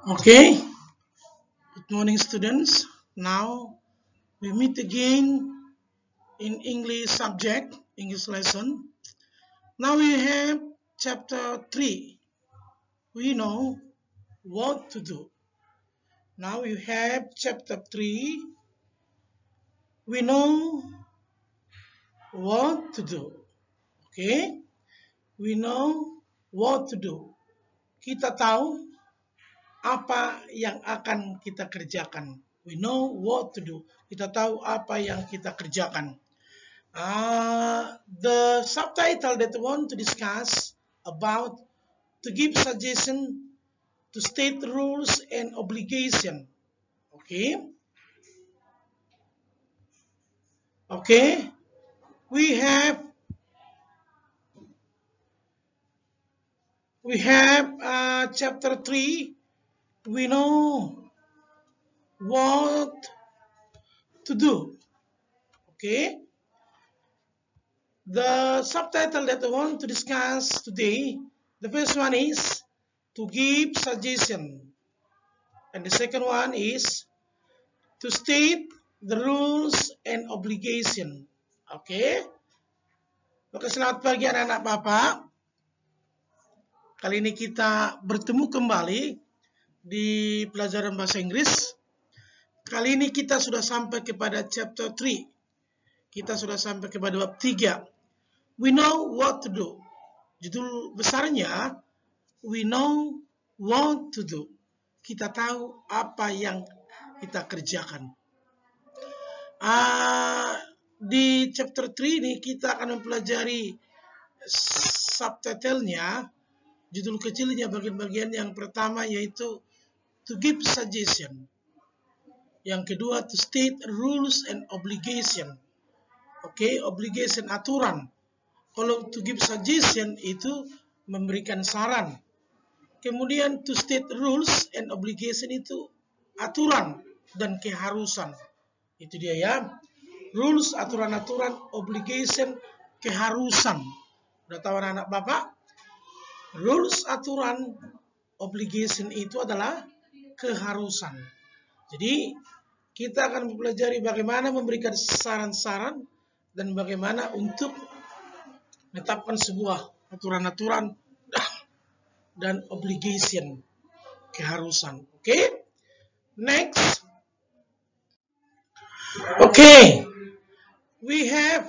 Okay, good morning, students. Now we meet again in English subject, English lesson. Now we have chapter 3. We know what to do. Now you have chapter 3. We know what to do. Okay, we know what to do. Kita tahu apa yang akan kita kerjakan. We know what to do. Kita tahu apa yang kita kerjakan. The subtitle that I want to discuss about to give suggestion to state rules and obligation. Okay. Okay. We have chapter 3. We know what to do. Okay. The subtitle that I want to discuss today, the first one is to give suggestion, and the second one is to state the rules and obligation. Oke. Oke, selamat pagi anak-anak Bapak. Kali ini kita bertemu kembali di pelajaran bahasa Inggris. Kali ini kita sudah sampai kepada chapter 3. Kita sudah sampai kepada bab 3. We know what to do. Judul besarnya We know what to do. Kita tahu apa yang kita kerjakan. Di chapter 3 ini kita akan mempelajari subtitlenya, judul kecilnya, bagian-bagian yang pertama yaitu to give suggestion. Yang kedua to state rules and obligation. Oke, obligation aturan. Kalau to give suggestion itu memberikan saran. Kemudian to state rules and obligation itu aturan dan keharusan. Itu dia ya. Rules, aturan-aturan, obligation, keharusan. Udah tahu anak-anak Bapak? Rules, aturan, obligation itu adalah keharusan. Jadi kita akan mempelajari bagaimana memberikan saran-saran dan bagaimana untuk menetapkan sebuah aturan-aturan dan obligation, keharusan. Oke? Next. Okay. We have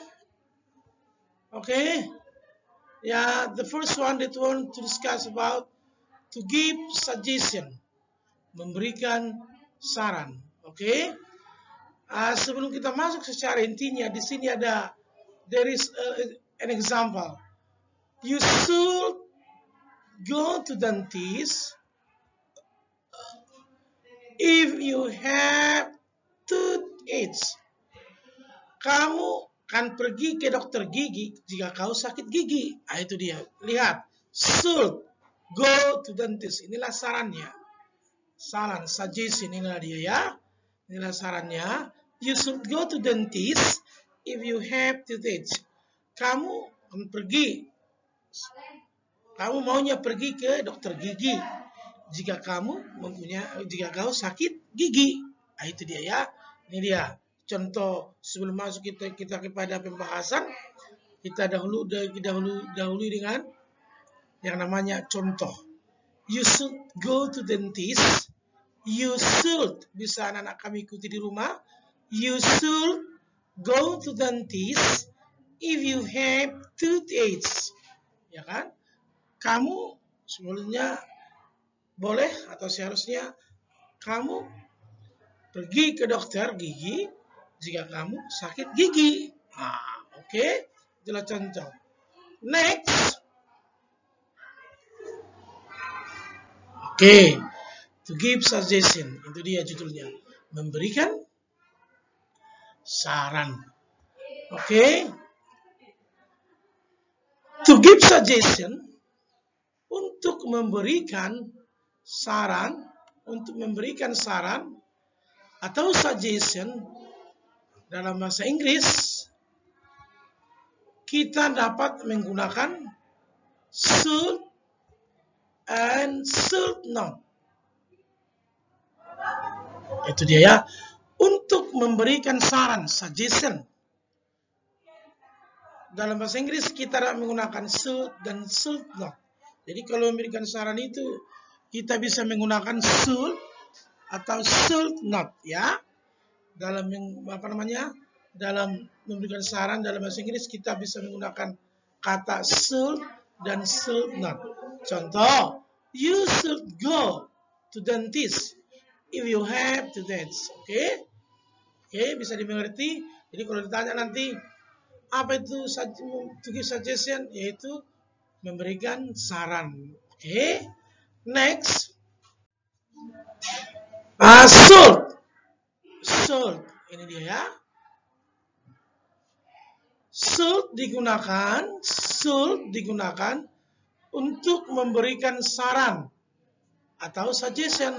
the first one that we want to discuss about to give suggestion, memberikan saran. Oke. Sebelum kita masuk secara intinya, di sini there is an example. You should go to dentist if you have toothache. Kamu kan pergi ke dokter gigi jika kau sakit gigi. Itu dia. Lihat. Should go to dentist. Inilah sarannya. Saran, suggestion, inilah dia ya. Inilah sarannya. You should go to dentist if you have toothache. Kamu maunya pergi ke dokter gigi jika kau sakit gigi. Itu dia ya. Ini dia contoh. Sebelum masuk kita kepada pembahasan, kita dahulu dengan yang namanya contoh. You should go to dentist. You should, bisa anak-anak kami ikuti di rumah. You should go to dentist if you have toothache. Ya kan? Kamu sebelumnya boleh atau seharusnya kamu pergi ke dokter gigi jika kamu sakit gigi. Oke. Itulah contoh. Next. Oke. To give suggestion. Itu dia judulnya. Memberikan saran. Oke. To give suggestion, untuk memberikan saran atau suggestion dalam bahasa Inggris, kita dapat menggunakan should and should not. Itu dia ya. Untuk memberikan saran, suggestion. Dalam bahasa Inggris kita menggunakan should dan should not. Jadi kalau memberikan saran itu kita bisa menggunakan should atau should not ya. Dalam dalam memberikan saran dalam bahasa Inggris kita bisa menggunakan kata should dan should not. Contoh, you should go to dentist if you have to dentist. Oke, bisa dimengerti. Jadi kalau ditanya nanti apa itu to give suggestion, yaitu memberikan saran. Oke, next, should, ini dia ya. Should digunakan untuk memberikan saran atau suggestion.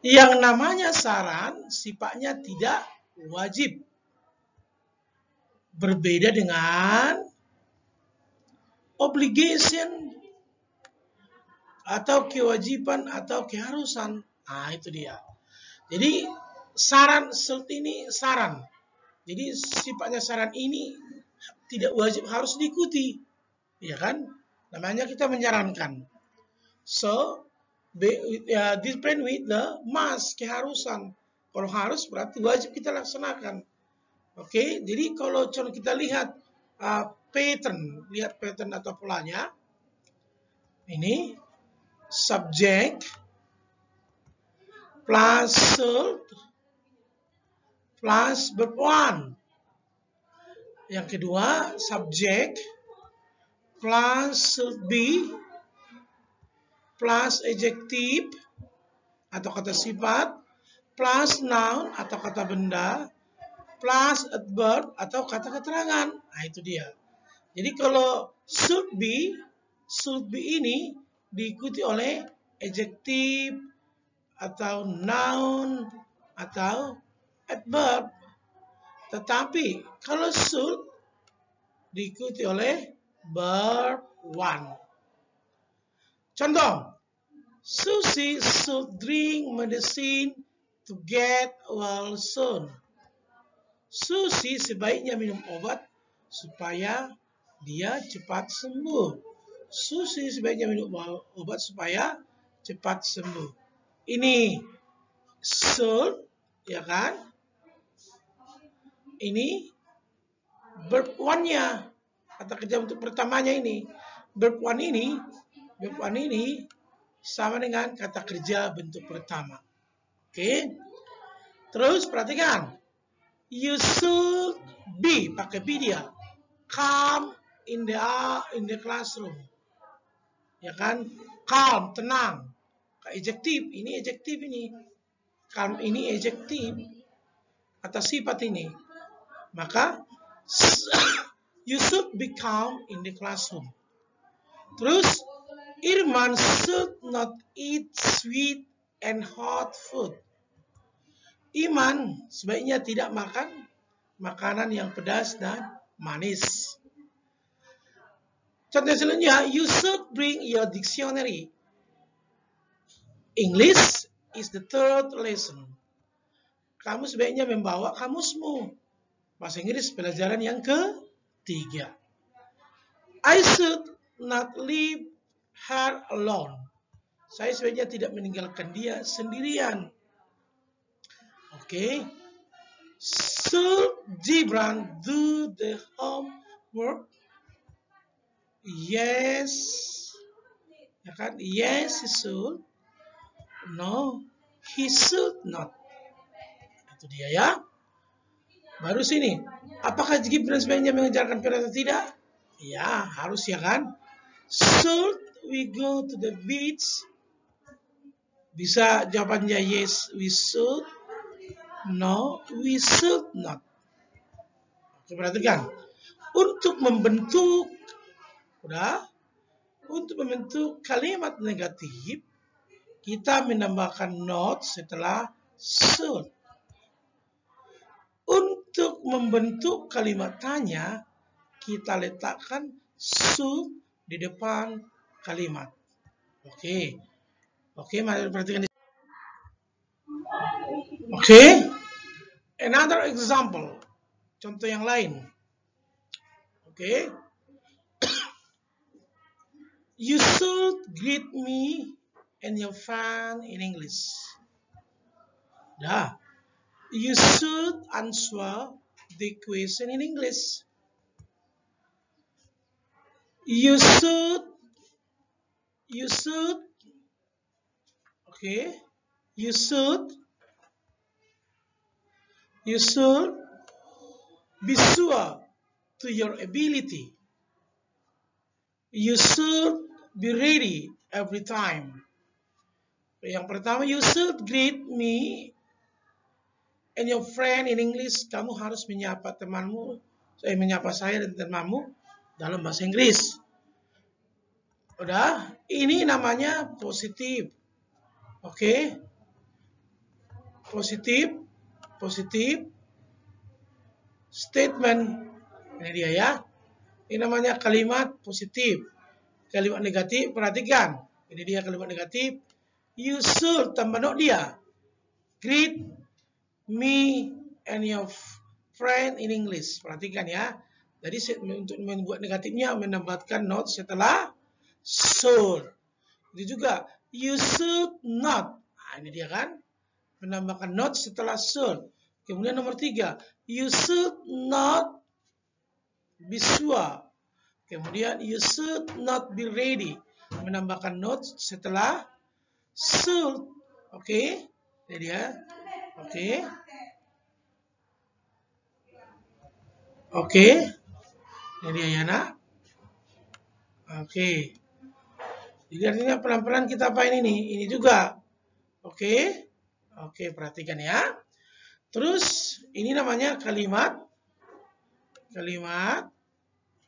Yang namanya saran sifatnya tidak wajib. Berbeda dengan obligation atau kewajiban atau keharusan. Nah, itu dia. Jadi saran should ini saran. Jadi sifatnya saran ini tidak wajib harus diikuti. Ya kan? Namanya kita menyarankan. So, different with the must, keharusan. Kalau harus berarti wajib kita laksanakan. Oke, jadi kalau kita lihat pattern atau polanya. Ini subject plus should plus verb 1. Yang kedua, subject plus should be plus adjective atau kata sifat plus noun atau kata benda plus adverb atau kata keterangan. Nah, itu dia. Jadi kalau should be ini diikuti oleh adjective atau noun atau adverb. Tetapi kalau should diikuti oleh verb 1. Contoh, Susie should drink medicine to get well soon. Susie sebaiknya minum obat supaya dia cepat sembuh. Susie sebaiknya minum obat supaya cepat sembuh. Ini should, ya kan? Ini verb 1-nya. Kata kerja untuk pertamanya ini. Verb 1 ini sama dengan kata kerja bentuk pertama. Oke. Terus perhatikan. You should be, pakai be dia. Calm in the classroom. Ya kan? Calm, tenang. Adjektif, ini adjektif ini. Calm ini adjektif. Kata sifat ini. Maka you should be calm in the classroom. Terus Irman should not eat sweet and hot food. Iman sebaiknya tidak makan makanan yang pedas dan manis. Contoh selanjutnya, you should bring your dictionary. English is the third lesson. Kamu sebaiknya membawa kamusmu. Bahasa Inggris pelajaran yang ketiga. I should not leave her alone. Saya sebaiknya tidak meninggalkan dia sendirian. Oke. Should Gibran do the homework? Yes. Ya kan? Yes, he should. No, he should not. Itu dia ya. Baru sini. Apakah Gibran sebaiknya mengejarkan PR atau tidak? Ya, harus ya kan? Should we go to the beach? Bisa jawabannya yes, we should. No, we should not. Oke, perhatikan. Untuk membentuk kalimat negatif, kita menambahkan not setelah should. Untuk membentuk kalimat tanya, kita letakkan should di depan kalimat. Oke, mari perhatikan. Okay. Another example. Contoh yang lain. Okay. You should greet me and your friend in English. Dah. You should answer the question in English. You should, okay, you should be sure to your ability. You should be ready every time. Yang pertama, you should greet me and your friend in English. Kamu harus menyapa temanmu, menyapa saya dan temanmu dalam bahasa Inggris. Udah, ini namanya positif. Oke. Positif statement. Ini dia ya. Ini namanya kalimat positif. Kalimat negatif, perhatikan. Ini dia kalimat negatif. You should, tambah not dia. Greet me and your friend in English. Perhatikan ya. Jadi untuk membuat negatifnya menambahkan not setelah should. Itu juga you should not. Nah, ini dia kan. Menambahkan not setelah should. Kemudian nomor 3, you should not be sure. Kemudian you should not be ready. Menambahkan not setelah should. Oke. Ini dia. Oke. Oke. Ini dia ya nak. Oke. Jadi artinya pelan-pelan kita apain ini. Ini juga. Oke. Oke, perhatikan ya. Terus ini namanya kalimat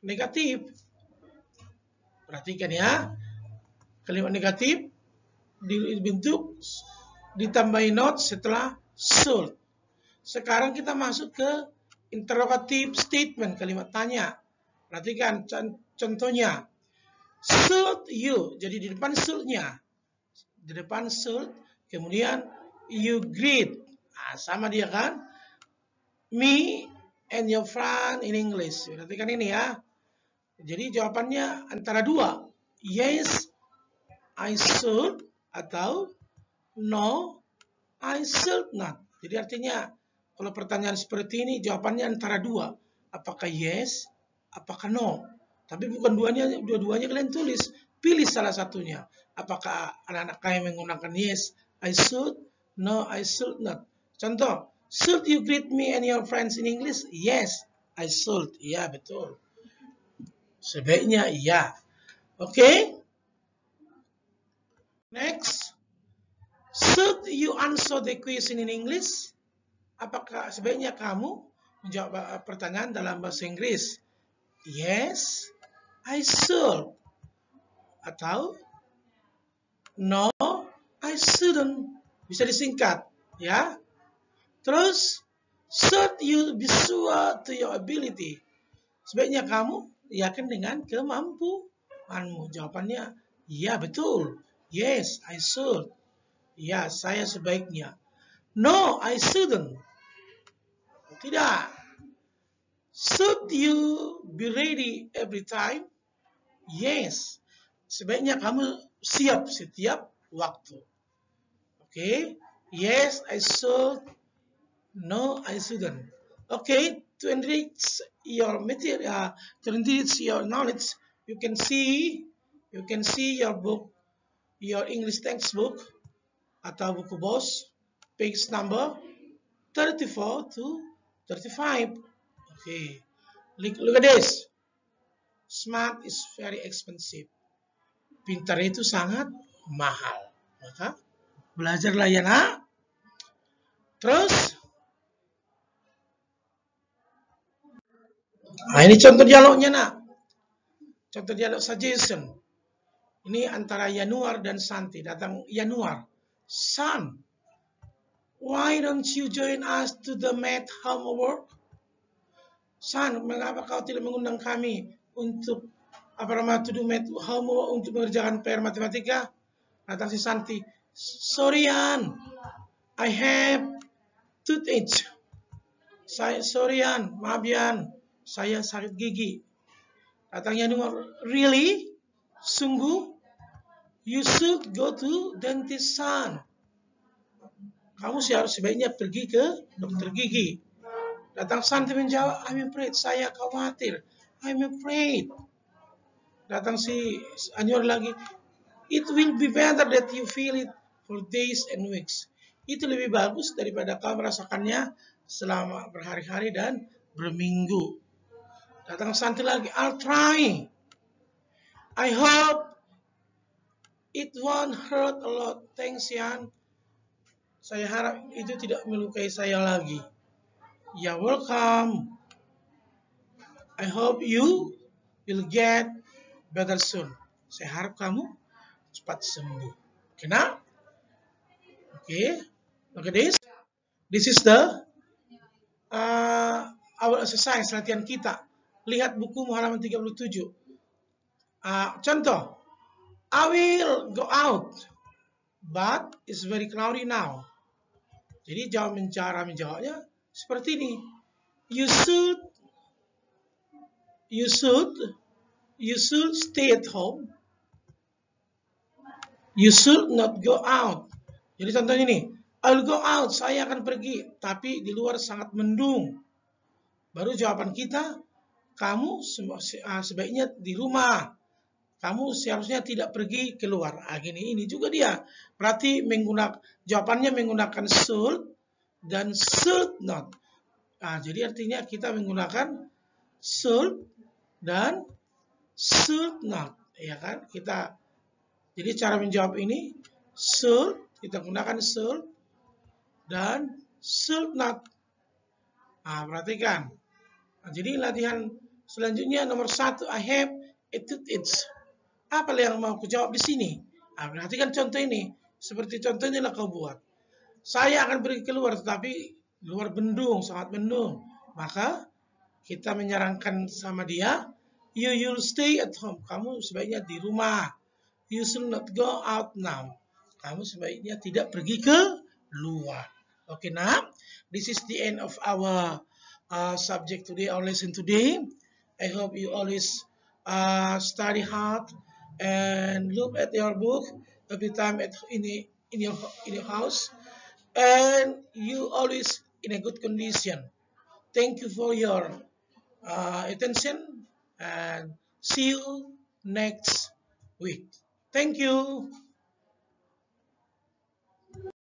negatif. Perhatikan ya. Kalimat negatif dibentuk ditambahin not setelah should. Sekarang kita masuk ke interrogative statement, kalimat tanya. Perhatikan contohnya. Should you, jadi di depan should-nya. Di depan should, kemudian you greet. Nah, sama dia kan. Me and your friend in English. Perhatikan ini ya. Jadi jawabannya antara dua. Yes, I should. Atau no, I should not. Jadi artinya kalau pertanyaan seperti ini jawabannya antara dua. Apakah yes, apakah no. Tapi bukan dua-duanya kalian tulis. Pilih salah satunya. Apakah anak-anak kalian menggunakan yes, I should, no, I should not. Contoh, should you greet me and your friends in English? Yes, I should. Iya, betul. Sebaiknya iya. Oke. Next. Should you answer the question in English? Apakah sebaiknya kamu menjawab pertanyaan dalam bahasa Inggris? Yes, I should. Atau no, I shouldn't. Bisa disingkat, ya. Terus, should you be sure to your ability? Sebaiknya kamu yakin dengan kemampuanmu. Jawabannya, iya betul. Yes, I should. Ya, saya sebaiknya. No, I shouldn't. Tidak. Should you be ready every time? Yes. Sebaiknya kamu siap setiap waktu. Okay? Yes, I should. No, I shouldn't. Okay, to enrich your material, to enrich your knowledge, you can see your book, your English textbook atau buku BOS, page number 34 to 35. Okay, look at this. Smart is very expensive. Pintar itu sangat mahal. Maka belajarlah ya nak. Terus, nah ini contoh dialognya nak. Contoh dialog suggestion. Ini antara Yanuar dan Santi. Datang Yanuar. Son, why don't you join us to the math homework? Son, mengapa kau tidak mengundang kami untuk to do math homework, untuk mengerjakan PR matematika? Datang si Santi. Sorry, An. I have toothache. Saya sorry Yan, maaf Yan, saya sakit gigi. Datangnya nomor really, sungguh, you should go to dentist son. Kamu sebaiknya pergi ke dokter gigi. Datang Santi menjawab, I'm afraid, saya khawatir. I'm afraid. Datang si Anwar lagi, it will be better that you feel it for days and weeks. Itu lebih bagus daripada kamu merasakannya selama berhari-hari dan berminggu. Datang Santi lagi, I'll try. I hope it won't hurt a lot. Thanks Yan. Saya harap itu tidak melukai saya lagi. You're welcome. I hope you will get better soon. Saya harap kamu cepat sembuh. Okay, now? Okay, look at this. This is the our exercise, latihan kita. Lihat buku halaman 37. Contoh, I will go out, but it's very cloudy now. Jadi cara menjawabnya seperti ini. You should stay at home. You should not go out. Jadi contohnya ini, I'll go out, saya akan pergi, tapi di luar sangat mendung. Baru jawaban kita, kamu sebaiknya di rumah. Kamu seharusnya tidak pergi keluar. Ini juga dia. Berarti jawabannya menggunakan should dan should not. Jadi artinya kita menggunakan should dan should not, ya kan? Jadi cara menjawab ini should, kita gunakan should dan should not. Perhatikan. Jadi latihan selanjutnya nomor 1, I have a toothache. Apa yang mau aku jawab di sini? Perhatikan contoh ini. Seperti contoh ini lah kau buat. Saya akan pergi keluar, tetapi luar mendung, sangat mendung. Maka kita menyarankan sama dia, you'll stay at home. Kamu sebaiknya di rumah. You should not go out now. Kamu sebaiknya tidak pergi ke luar. Okay, now this is the end of our subject today, our lesson today. I hope you always study hard and look at your book every time in your house, and you always in a good condition. Thank you for your attention, and see you next week. Thank you.